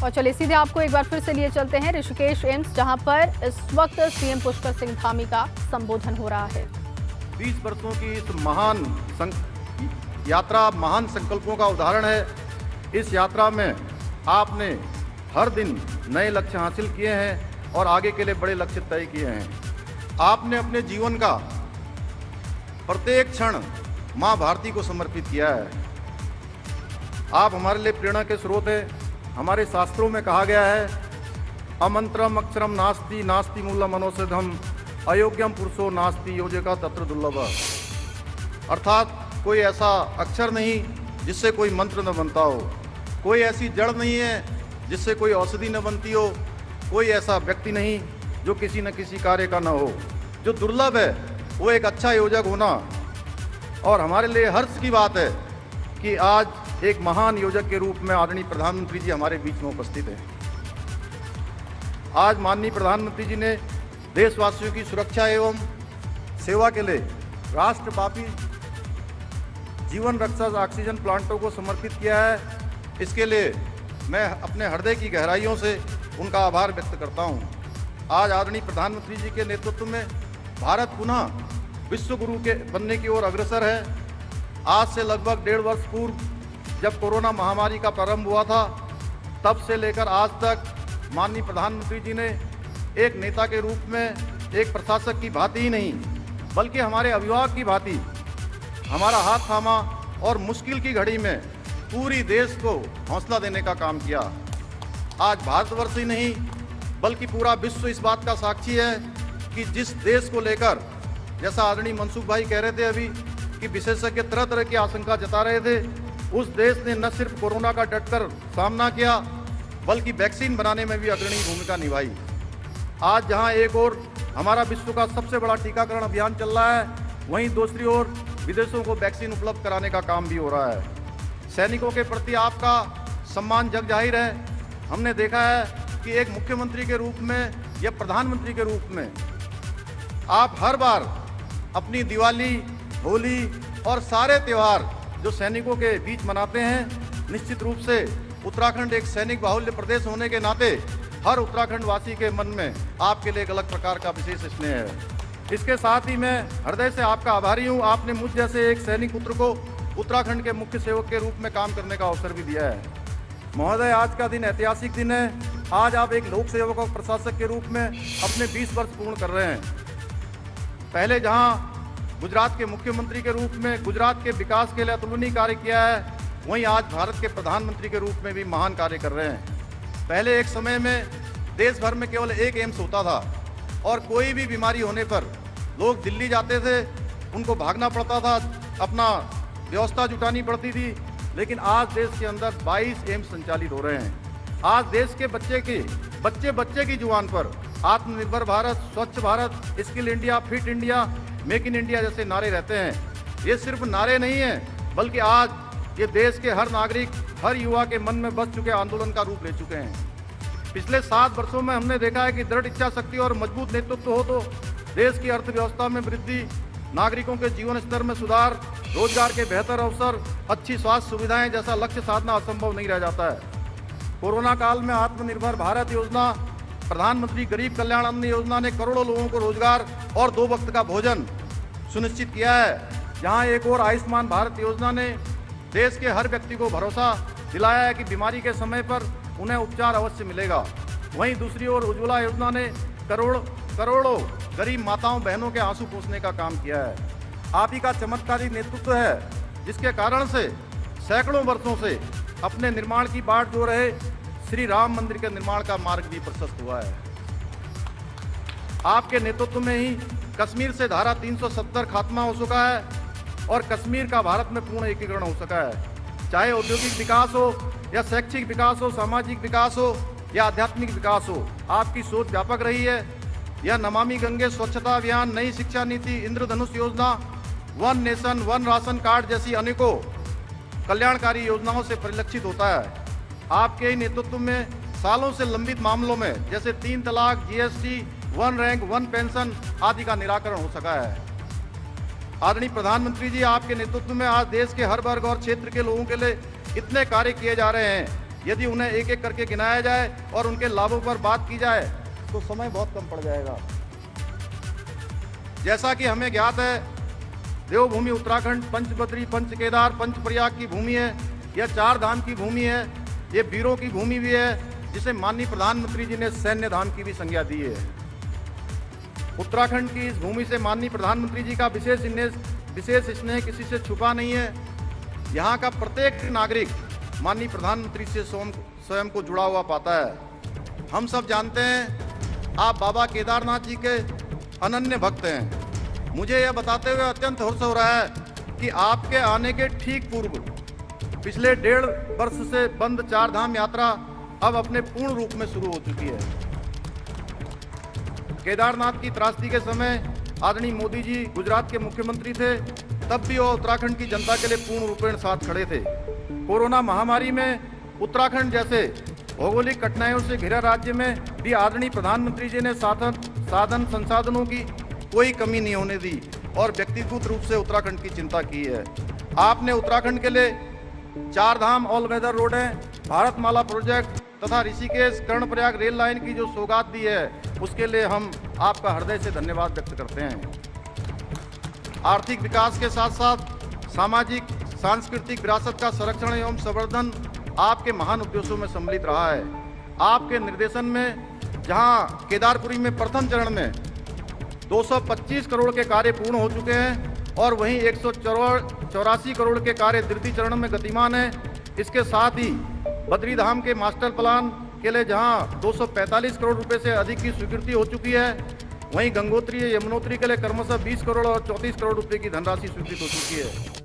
और चलिए सीधे आपको एक बार फिर से लिए चलते हैं ऋषिकेश एम्स, जहां पर इस वक्त सीएम पुष्कर सिंह धामी का संबोधन हो रहा है। 20 वर्षों की इस महान यात्रा महान संकल्पों का उदाहरण है। इस यात्रा में आपने हर दिन नए लक्ष्य हासिल किए हैं और आगे के लिए बड़े लक्ष्य तय किए हैं। आपने अपने जीवन का प्रत्येक क्षण माँ भारती को समर्पित किया है। आप हमारे लिए प्रेरणा के स्रोत हैं। हमारे शास्त्रों में कहा गया है, अमंत्रम अक्षरम नास्ति नास्ति मूलम मनोषधम अयोग्यम पुरुषो नास्ति योजका तत्र दुर्लभ। अर्थात कोई ऐसा अक्षर नहीं जिससे कोई मंत्र न बनता हो, कोई ऐसी जड़ नहीं है जिससे कोई औषधि न बनती हो, कोई ऐसा व्यक्ति नहीं जो किसी न किसी कार्य का न हो। जो दुर्लभ है वो एक अच्छा योजक होना। और हमारे लिए हर्ष की बात है कि आज एक महान योजक के रूप में आदरणीय प्रधानमंत्री जी हमारे बीच में उपस्थित हैं। आज माननीय प्रधानमंत्री जी ने देशवासियों की सुरक्षा एवं सेवा के लिए राष्ट्रव्यापी जीवन रक्षक ऑक्सीजन प्लांटों को समर्पित किया है। इसके लिए मैं अपने हृदय की गहराइयों से उनका आभार व्यक्त करता हूं। आज आदरणीय प्रधानमंत्री जी के नेतृत्व में भारत पुनः विश्व गुरु के बनने की ओर अग्रसर है। आज से लगभग 1.5 वर्ष पूर्व जब कोरोना महामारी का प्रारंभ हुआ था, तब से लेकर आज तक माननीय प्रधानमंत्री जी ने एक नेता के रूप में, एक प्रशासक की भांति ही नहीं बल्कि हमारे अभिभावक की भांति हमारा हाथ थामा और मुश्किल की घड़ी में पूरी देश को हौसला देने का काम किया। आज भारतवर्ष ही नहीं बल्कि पूरा विश्व इस बात का साक्षी है कि जिस देश को लेकर, जैसा आदरणीय मनसुख भाई कह रहे थे अभी कि विशेषज्ञ तरह तरह की आशंका जता रहे थे, उस देश ने न सिर्फ कोरोना का डटकर सामना किया बल्कि वैक्सीन बनाने में भी अग्रणी भूमिका निभाई। आज जहां एक ओर हमारा विश्व का सबसे बड़ा टीकाकरण अभियान चल रहा है, वहीं दूसरी ओर विदेशों को वैक्सीन उपलब्ध कराने का काम भी हो रहा है। सैनिकों के प्रति आपका सम्मान जग जाहिर है। हमने देखा है कि एक मुख्यमंत्री के रूप में या प्रधानमंत्री के रूप में आप हर बार अपनी दिवाली, होली और सारे त्यौहार जो सैनिकों के बीच मनाते हैं। निश्चित रूप से उत्तराखंड एक सैनिक बाहुल्य प्रदेश होने के नाते हर उत्तराखंड वासी के मन में आपके लिए एक अलग प्रकार का विशेष स्नेह है। इसके साथ ही मैं हृदय से आपका आभारी हूँ। आपने मुझ जैसे एक सैनिक पुत्र को उत्तराखंड के मुख्य सेवक के रूप में काम करने का अवसर भी दिया है। महोदय, आज का दिन ऐतिहासिक दिन है। आज आप एक लोक सेवक और प्रशासक के रूप में अपने 20 वर्ष पूर्ण कर रहे हैं। पहले जहां गुजरात के मुख्यमंत्री के रूप में गुजरात के विकास के लिए अतुलनीय कार्य किया है, वहीं आज भारत के प्रधानमंत्री के रूप में भी महान कार्य कर रहे हैं। पहले एक समय में देश भर में केवल एक एम्स होता था और कोई भी बीमारी होने पर लोग दिल्ली जाते थे, उनको भागना पड़ता था, अपना व्यवस्था जुटानी पड़ती थी। लेकिन आज देश के अंदर 22 एम्स संचालित हो रहे हैं। आज देश के बच्चे की जुबान पर आत्मनिर्भर भारत, स्वच्छ Bharat, skill India, fit India, make in India जैसे नारे रहते हैं। ये सिर्फ नारे नहीं हैं बल्कि आज ये देश के हर नागरिक, हर युवा के मन में बस चुके आंदोलन का रूप ले चुके हैं। पिछले 7 वर्षों में हमने देखा है कि दृढ़ इच्छा शक्ति और मजबूत नेतृत्व हो तो देश की अर्थव्यवस्था में वृद्धि, नागरिकों के जीवन स्तर में सुधार, रोजगार के बेहतर अवसर, अच्छी स्वास्थ्य सुविधाएं जैसा लक्ष्य साधना असंभव नहीं रह जाता है। कोरोना काल में आत्मनिर्भर भारत योजना, प्रधानमंत्री गरीब कल्याण अन्न योजना ने करोड़ों लोगों को रोजगार और 2 वक्त का भोजन सुनिश्चित किया है। जहां एक और आयुष्मान भारत योजना ने देश के हर व्यक्ति को भरोसा दिलाया है कि बीमारी के समय पर उन्हें उपचार अवश्य मिलेगा। वहीं दूसरी ओर उज्ज्वला योजना ने करोड़ों गरीब माताओं बहनों के आंसू पोंछने का काम किया है। आप ही का चमत्कारी नेतृत्व है जिसके कारण से सैकड़ों वर्षों से अपने निर्माण की बाट जो रहे श्री राम मंदिर के निर्माण का मार्ग भी प्रशस्त हुआ है। आपके नेतृत्व में ही कश्मीर से धारा 370 खात्मा हो चुका है और कश्मीर का भारत में पूर्ण एकीकरण हो सका है। चाहे औद्योगिक विकास हो या शैक्षिक विकास हो, सामाजिक विकास हो या आध्यात्मिक विकास हो, आपकी सोच व्यापक रही है। यह नमामि गंगे स्वच्छता अभियान, नई शिक्षा नीति, इंद्रधनुष योजना, one nation one ration card जैसी अनेकों कल्याणकारी योजनाओं से परिलक्षित होता है। आपके ही नेतृत्व में सालों से लंबित मामलों में जैसे 3 तलाक, जीएसटी, 1 रैंक 1 पेंशन आदि का निराकरण हो सका है। आदरणीय प्रधानमंत्री जी, आपके नेतृत्व में आज देश के हर वर्ग और क्षेत्र के लोगों के लिए इतने कार्य किए जा रहे हैं यदि उन्हें एक एक करके गिनाया जाए और उनके लाभों पर बात की जाए तो समय बहुत कम पड़ जाएगा। जैसा कि हमें ज्ञात है, देवभूमि उत्तराखंड पंच बद्री, पंच केदार, पंच प्रयाग की भूमि है। यह 4 धाम की भूमि है। ये वीरों की भूमि भी है, जिसे माननीय प्रधानमंत्री जी ने सैन्य धाम की भी संज्ञा दी है। उत्तराखंड की इस भूमि से माननीय प्रधानमंत्री जी का विशेष स्नेह किसी से छुपा नहीं है। यहाँ का प्रत्येक नागरिक माननीय प्रधानमंत्री से स्वयं को जुड़ा हुआ पाता है। हम सब जानते हैं आप बाबा केदारनाथ जी के अनन्य भक्त हैं। मुझे यह बताते हुए अत्यंत हर्ष हो रहा है कि आपके आने के ठीक पूर्व पिछले 1.5 वर्ष से बंद 4 धाम यात्रा अब अपने पूर्ण रूप में शुरू हो चुकी है। केदारनाथ की त्रासदी के समय आदरणीय मोदी जी गुजरात के मुख्यमंत्री थे, तब भी वो उत्तराखंड की जनता के लिए पूर्ण रूपेण साथ खड़े थे। कोरोना महामारी में उत्तराखंड जैसे भौगोलिक कठिनाइयों से घिरा राज्य में भी आदरणीय प्रधानमंत्री जी ने साधन संसाधनों की कोई कमी नहीं होने दी और व्यक्तिगत रूप से उत्तराखंड की चिंता की है। आपने उत्तराखंड के लिए 4 धाम ऑल वेदर रोड है, भारतमाला प्रोजेक्ट तथा ऋषिकेश कर्णप्रयाग रेल लाइन की जो सौगात दी है, उसके लिए हम आपका हृदय से धन्यवाद व्यक्त करते हैं। आर्थिक विकास के साथ साथ सामाजिक सांस्कृतिक विरासत का संरक्षण एवं संवर्धन आपके महान उद्देश्यों में सम्मिलित रहा है। आपके निर्देशन में जहां केदारपुरी में प्रथम चरण में 225 करोड़ के कार्य पूर्ण हो चुके हैं और वहीं 184 करोड़ के कार्य द्वितीय चरण में गतिमान है। इसके साथ ही बद्री धाम के मास्टर प्लान के लिए जहां 245 करोड़ रुपए से अधिक की स्वीकृति हो चुकी है, वहीं गंगोत्री यमुनोत्री के लिए क्रमशः 20 करोड़ और 34 करोड़ रुपए की धनराशि स्वीकृत हो चुकी है।